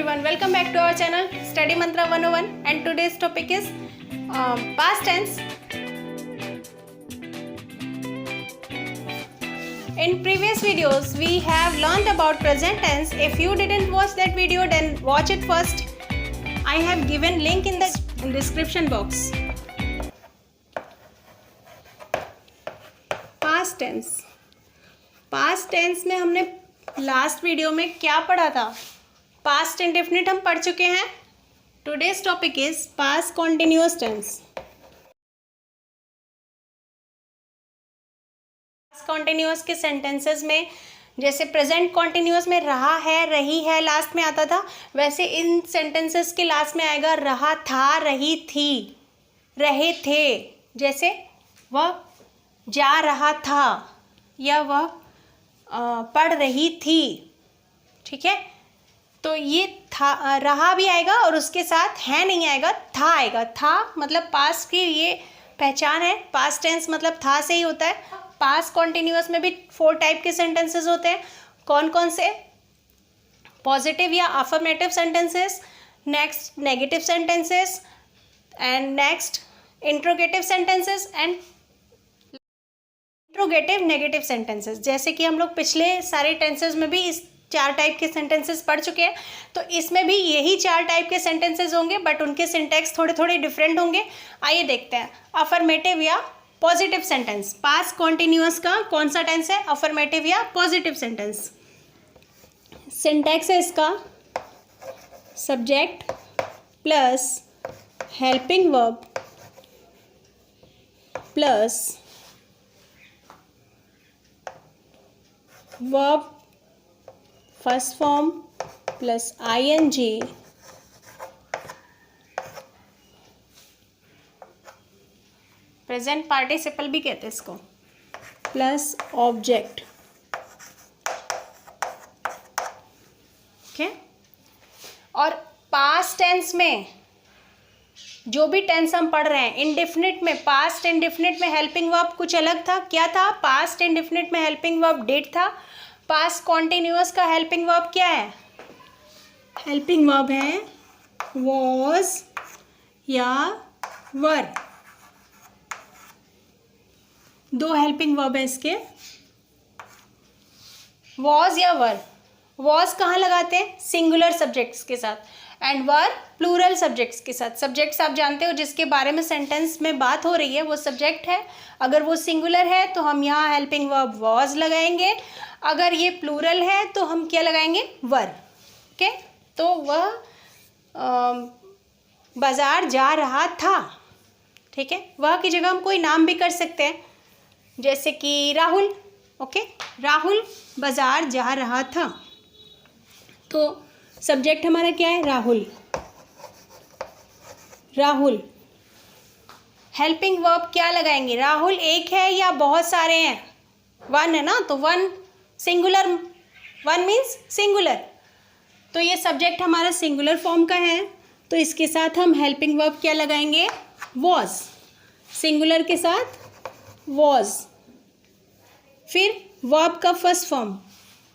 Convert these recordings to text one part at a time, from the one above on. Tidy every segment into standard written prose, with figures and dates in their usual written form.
everyone, welcome back to our channel Study Mantra 101 and today's topic is past tense. In previous videos we have learned about present tense. If you didn't watch that video then watch it first. I have given link in the description box. Past tense. Past tense में हमने last video में क्या पढ़ा था? Past indefinite हम पढ़ चुके हैं. Today's topic is past continuous tense. Past continuous के सेंटेंसेस में जैसे प्रेजेंट कॉन्टिन्यूअस में रहा है, रही है लास्ट में आता था, वैसे इन सेंटेंसेस के लास्ट में आएगा रहा था, रही थी, रहे थे. जैसे वह जा रहा था या वह पढ़ रही थी. ठीक है, तो ये था रहा भी आएगा और उसके साथ है नहीं आएगा, था आएगा. था मतलब पास्ट की ये पहचान है. पास्ट टेंस मतलब था से ही होता है. पास्ट कॉन्टिन्यूअस में भी 4 टाइप के सेंटेंसेस होते हैं. कौन कौन से? पॉजिटिव या affirmative sentences, next negative sentences and next interrogative sentences and interrogative negative sentences. जैसे कि हम लोग पिछले सारे टेंसेस में भी इस 4 टाइप के सेंटेंसेस पढ़ चुके हैं, तो इसमें भी यही 4 टाइप के सेंटेंसेस होंगे, बट उनके सिंटैक्स थोड़े थोड़े डिफरेंट होंगे. आइए देखते हैं. अफर्मेटिव या पॉजिटिव सेंटेंस. पास्ट कॉन्टिन्यूअस का कौन सा टेंस है? अफर्मेटिव या पॉजिटिव सेंटेंस. सिंटैक्स है इसका subject plus helping verb plus verb first form plus ing present participle भी कहते हैं इसको, प्लस ऑब्जेक्ट. ओके. और पास्ट टेंस में जो भी टेंस हम पढ़ रहे हैं, इंडेफिनिट में, पास्ट इंडेफिनिट में हेल्पिंग वर्ब कुछ अलग था. क्या था? पास्ट इंडेफिनिट में हेल्पिंग वर्ब डिड था. पास्ट कॉन्टिन्यूअस का हेल्पिंग वर्ब क्या है? हेल्पिंग वर्ब है वॉज या वर. 2 हेल्पिंग वर्ब है इसके, वॉज या वर. वॉज कहाँ लगाते हैं? सिंगुलर सब्जेक्ट्स के साथ, एंड वर प्लूरल सब्जेक्ट्स के साथ. सब्जेक्ट्स आप जानते हो जिसके बारे में सेंटेंस में बात हो रही है वो सब्जेक्ट है. अगर वो सिंगुलर है तो हम यहाँ हेल्पिंग वर्ब वॉज लगाएंगे. अगर ये प्लूरल है तो हम क्या लगाएंगे? वर. ओके. तो वह बाजार जा रहा था. ठीक है, वह की जगह हम कोई नाम भी कर सकते हैं, जैसे कि राहुल. ओके, राहुल बाजार जा रहा था. तो सब्जेक्ट हमारा क्या है? राहुल. राहुल. हेल्पिंग वर्ब क्या लगाएंगे? राहुल एक है या बहुत सारे हैं? 1 है ना, तो 1 सिंगुलर, 1 मीन्स सिंगुलर. तो ये सब्जेक्ट हमारा सिंगुलर फॉर्म का है, तो इसके साथ हम हेल्पिंग वर्ब क्या लगाएंगे? वॉज. सिंगुलर के साथ वॉज. फिर वर्ब का फर्स्ट फॉर्म.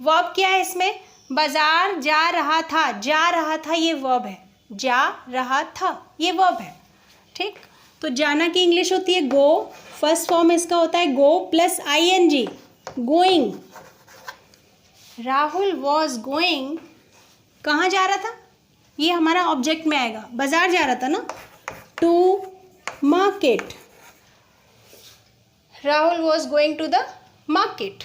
वर्ब क्या है इसमें? बाजार जा रहा था. जा रहा था ये वर्ब है. जा रहा था ये वर्ब है. ठीक, तो जाना की इंग्लिश होती है गो. फर्स्ट फॉर्म इसका होता है go plus ing, going. Rahul was going. कहाँ जा रहा था? ये हमारा ऑब्जेक्ट में आएगा. बाजार जा रहा था ना, to market. Rahul was going to the market.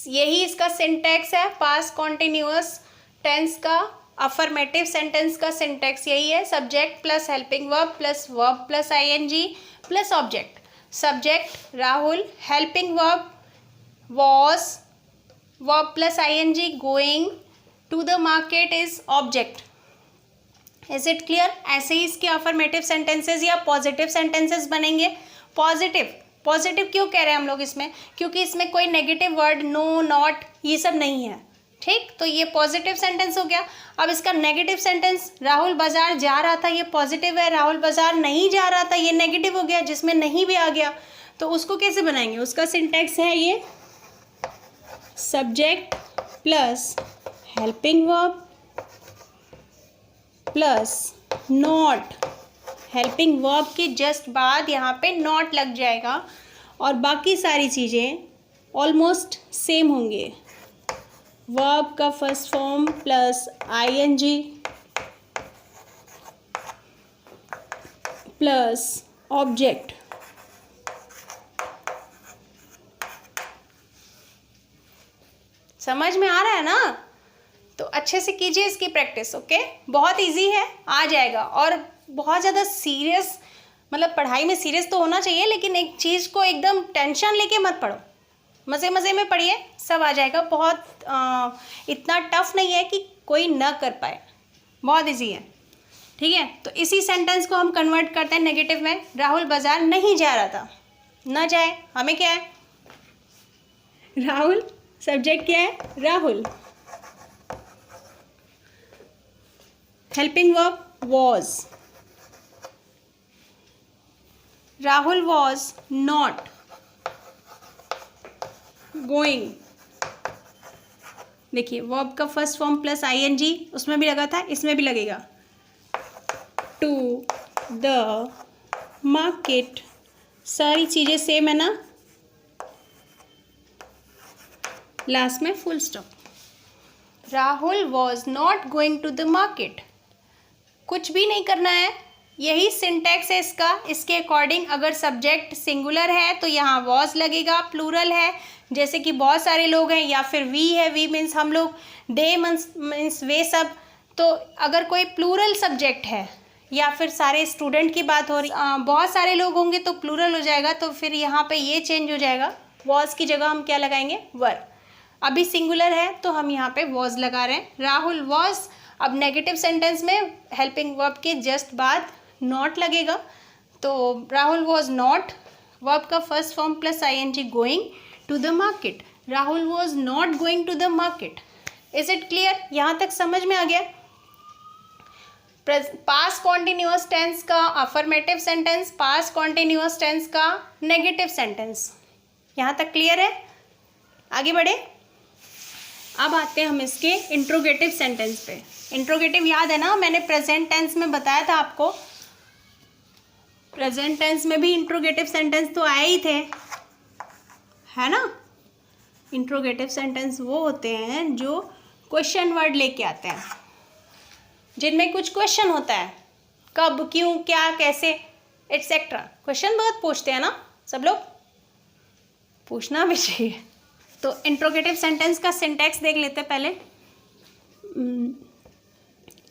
यही इसका सिंटैक्स है. पास्ट कॉन्टिन्यूअस टेंस का, अफर्मेटिव सेंटेंस का सिंटैक्स यही है. Subject plus helping verb plus verb plus ing plus object. Subject Rahul, helping verb was, verb plus ing, going to the market is object. Is it clear? ऐसे ही इसके affirmative sentences या positive sentences बनेंगे. Positive, positive क्यों कह रहे हैं हम लोग इसमें? क्योंकि इसमें कोई नेगेटिव वर्ड नो, नॉट, ये सब नहीं है. ठीक, तो ये पॉजिटिव सेंटेंस हो गया. अब इसका नेगेटिव सेंटेंस, राहुल बाजार जा रहा था, ये पॉजिटिव है. राहुल बाजार नहीं जा रहा था, ये नेगेटिव हो गया, जिसमें नहीं भी आ गया. तो उसको कैसे बनाएंगे? उसका सिंटैक्स है ये subject plus helping verb plus not, helping verb के जस्ट बाद यहाँ पे नॉट लग जाएगा और बाकी सारी चीज़ें ऑलमोस्ट सेम होंगे। वर्ब का first form plus ING plus object. समझ में आ रहा है ना? तो अच्छे से कीजिए इसकी प्रैक्टिस। ओके, बहुत इजी है, आ जाएगा। और बहुत ज़्यादा सीरियस, मतलब पढ़ाई में सीरियस तो होना चाहिए, लेकिन एक चीज़ को एकदम टेंशन लेके मत पढ़ो, मज़े मज़े में पढ़िए, सब आ जाएगा। बहुत इतना टफ नहीं है कि कोई ना कर पाए, बहुत इजी है। ठीक है, तो इसी सेंटेंस को हम कन्वर्ट करते हैं नेगेटिव में। राहुल बाजार नहीं जा रहा था, ना जाए, हमें क्या है? राहुल, सब्जेक्ट क्या है? Rahul. Helping verb was, Rahul was not going. देखिए, वर्ब का फर्स्ट फॉर्म प्लस आईएनजी, उसमें भी लगा था, इसमें भी लगेगा। टू द मार्केट, सारी चीज़ें सेम है ना, लास्ट में full stop. Rahul was not going to the market, कुछ भी नहीं करना है, यही सिंटैक्स है इसका। इसके अकॉर्डिंग अगर सब्जेक्ट सिंगुलर है तो यहाँ वॉज लगेगा, प्लूरल है जैसे कि बहुत सारे लोग हैं, या फिर वी है, वी मीन्स हम लोग, दे मीन्स वे सब। तो अगर कोई प्लूरल सब्जेक्ट है या फिर सारे स्टूडेंट की बात हो रही, बहुत सारे लोग होंगे तो प्लूरल हो जाएगा, तो फिर यहाँ पे ये चेंज हो जाएगा, वॉज की जगह हम क्या लगाएंगे? वर। अभी सिंगुलर है तो हम यहाँ पे वॉज लगा रहे हैं, राहुल वॉज। अब नेगेटिव सेंटेंस में हेल्पिंग वर्ब के जस्ट बाद नॉट लगेगा, तो राहुल वॉज नॉट, वर्ब का first form plus ING going to the market, Rahul was not going to the market. Is it clear? यहाँ तक समझ में आ गया? पास्ट कॉन्टिन्यूअस टेंस का affirmative sentence, past continuous tense का नेगेटिव सेंटेंस, यहाँ तक क्लियर है? आगे बढ़े। अब आते हैं हम इसके इंट्रोगेटिव सेंटेंस पे। इंट्रोगेटिव याद है ना, मैंने प्रेजेंट टेंस में बताया था आपको, प्रेजेंट टेंस में भी इंट्रोगेटिव सेंटेंस तो आए ही थे, है ना? इंट्रोगेटिव सेंटेंस वो होते हैं जो क्वेश्चन वर्ड लेके आते हैं, जिनमें कुछ क्वेश्चन होता है, कब, क्यों, क्या, कैसे, एटसेट्रा। क्वेश्चन बहुत पूछते हैं ना सब लोग, पूछना भी चाहिए। तो इंट्रोगेटिव सेंटेंस का सिंटैक्स देख लेते हैं पहले।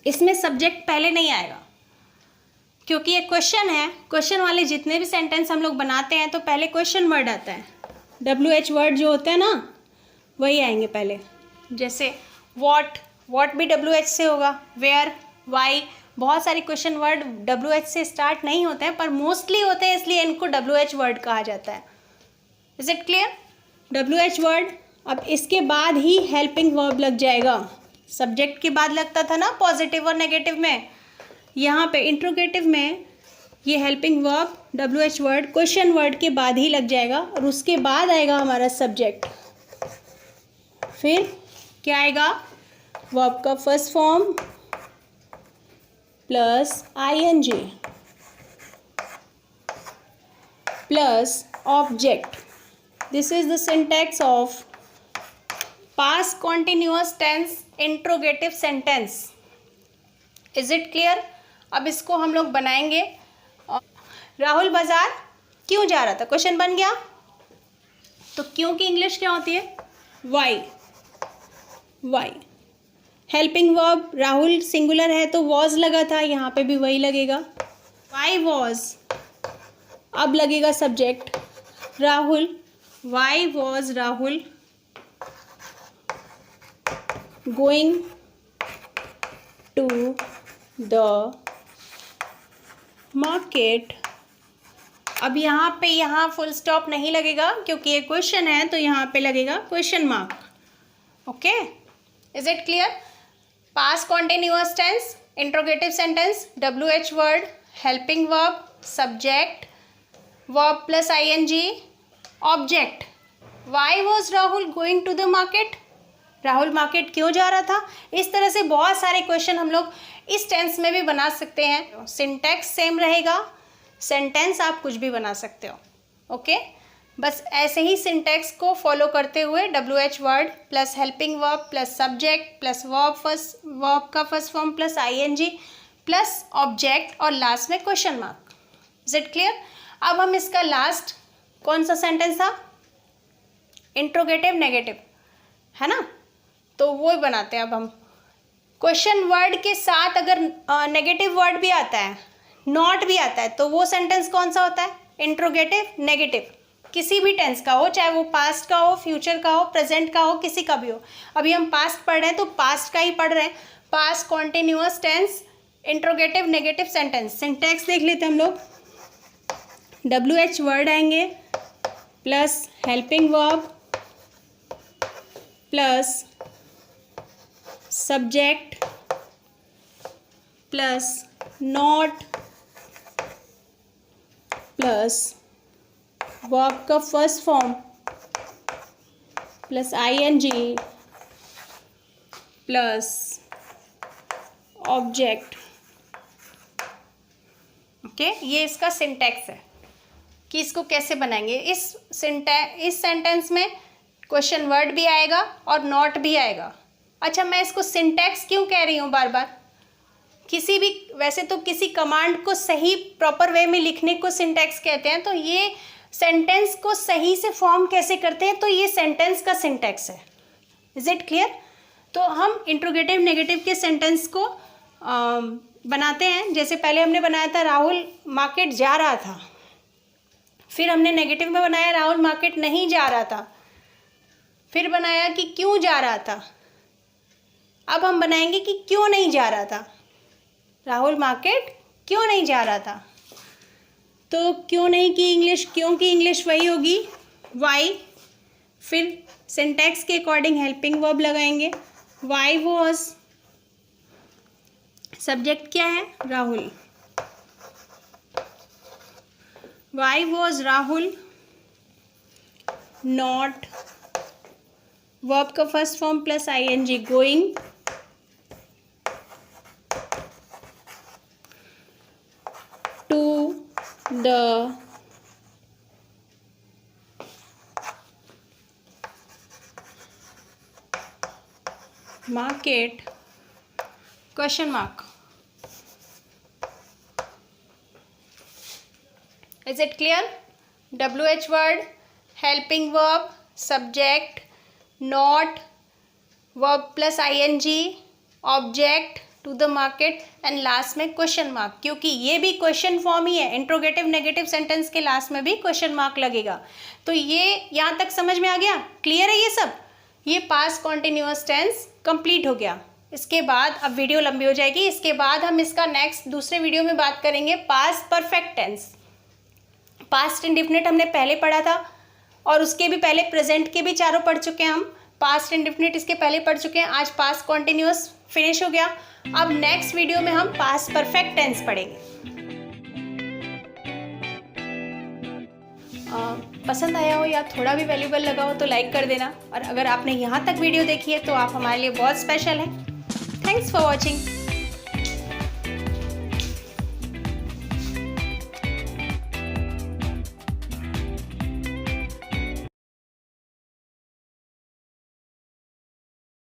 इसमें सब्जेक्ट पहले नहीं आएगा क्योंकि ये क्वेश्चन है। क्वेश्चन वाले जितने भी सेंटेंस हम लोग बनाते हैं तो पहले क्वेश्चन वर्ड आता है, WH वर्ड जो होते हैं ना वही आएंगे पहले। जैसे वॉट भी WH से होगा, वेयर, वाई, बहुत सारे क्वेश्चन वर्ड WH से स्टार्ट नहीं होते हैं पर मोस्टली होते हैं, इसलिए इनको WH वर्ड कहा जाता है। Is it clear? WH word. अब इसके बाद ही हेल्पिंग वर्ब लग जाएगा, सब्जेक्ट के बाद लगता था ना पॉजिटिव और नेगेटिव में, यहाँ पे इंट्रोगेटिव में ये helping verb WH word question word के बाद ही लग जाएगा और उसके बाद आएगा हमारा सब्जेक्ट। फिर क्या आएगा? वर्ब का first form plus ING plus object. This is the syntax of past continuous tense interrogative sentence. Is it clear? अब इसको हम लोग बनाएंगे। राहुल बाजार क्यों जा रहा था? क्वेश्चन बन गया। तो क्यों की इंग्लिश क्या होती है? Why. Why. Helping verb Rahul singular है तो was लगा था, यहाँ पे भी वही लगेगा। Why was, अब लगेगा subject Rahul. Why was Rahul going to the market? अब यहाँ पे यहाँ फुल स्टॉप नहीं लगेगा क्योंकि ये क्वेश्चन है, तो यहाँ पे लगेगा question mark. Okay, is it clear? Past continuous tense, interrogative sentence, WH word, helping verb, subject, verb plus ING, object. Why was Rahul going to the market? राहुल मार्केट क्यों जा रहा था। इस तरह से बहुत सारे क्वेश्चन हम लोग इस टेंस में भी बना सकते हैं। सिंटैक्स सेम रहेगा, सेंटेंस आप कुछ भी बना सकते हो। ओके, बस ऐसे ही सिंटैक्स को फॉलो करते हुए WH word plus helping verb plus subject plus verb का first form plus ING plus object और लास्ट में question mark. Is it clear. अब हम इसका लास्ट कौन सा सेंटेंस था, इंट्रोगेटिव नेगेटिव, है ना, तो वो बनाते हैं अब हम। क्वेश्चन वर्ड के साथ अगर नेगेटिव वर्ड भी आता है, नॉट भी आता है, तो वो सेंटेंस कौन सा होता है, इंट्रोगेटिव नेगेटिव। किसी भी टेंस का हो, चाहे वो पास्ट का हो, फ्यूचर का हो, प्रेजेंट का हो, किसी का भी हो। अभी हम पास्ट पढ़ रहे हैं तो पास्ट का ही पढ़ रहे हैं, past continuous tense, interrogative negative sentence. Syntax देख लेते हैं हम लोग। WH वर्ड आएंगे plus helping verb plus subject plus not plus verb का first form plus ING plus object. Okay, ये इसका सिंटैक्स है कि इसको कैसे बनाएंगे। इस सेंटेंस में क्वेश्चन वर्ड भी आएगा और नॉट भी आएगा। अच्छा, मैं इसको सिंटैक्स क्यों कह रही हूँ बार बार, किसी भी, वैसे तो किसी कमांड को सही प्रॉपर वे में लिखने को सिंटैक्स कहते हैं, तो ये सेंटेंस को सही से फॉर्म कैसे करते हैं, तो ये सेंटेंस का सिंटैक्स है। Is it clear. तो हम इंट्रोगेटिव नेगेटिव के सेंटेंस को बनाते हैं। जैसे पहले हमने बनाया था राहुल मार्केट जा रहा था, फिर हमने नेगेटिव में बनाया राहुल मार्केट नहीं जा रहा था, फिर बनाया कि क्यों जा रहा था। अब हम बनाएंगे कि क्यों नहीं जा रहा था, राहुल मार्केट क्यों नहीं जा रहा था। तो क्यों नहीं की इंग्लिश, क्यों की इंग्लिश वही होगी वाई, फिर सिंटैक्स के अकॉर्डिंग हेल्पिंग वर्ब लगाएंगे। वाई वॉज, सब्जेक्ट क्या है, Rahul. Why was Rahul not, verb का first form plus ING going to the market question mark. Is it clear. WH word, helping verb, subject, not, verb plus ING, object, to the market and last में question mark, क्योंकि ये भी question form ही है। Interrogative negative sentence के last में भी question mark लगेगा। तो ये यहाँ तक समझ में आ गया, क्लियर है ये सब। ये पास्ट कॉन्टिन्यूअस टेंस कंप्लीट हो गया। इसके बाद अब वीडियो लंबी हो जाएगी, इसके बाद हम इसका नेक्स्ट दूसरे वीडियो में बात करेंगे past perfect tense. Past indefinite हमने पहले पढ़ा था और उसके भी पहले प्रेजेंट के भी चारों पढ़ चुके हैं हम। पास्ट इंडेफिनिट इसके पहले पढ़ चुके हैं। आज पास्ट कॉन्टिन्यूअस फिनिश हो गया। अब नेक्स्ट वीडियो में हम पास्ट परफेक्ट टेंस पढ़ेंगे। पसंद आया हो या थोड़ा भी वैल्यूबल लगा हो तो लाइक कर देना, और अगर आपने यहाँ तक वीडियो देखी है तो आप हमारे लिए बहुत स्पेशल हैं। Thanks for watching.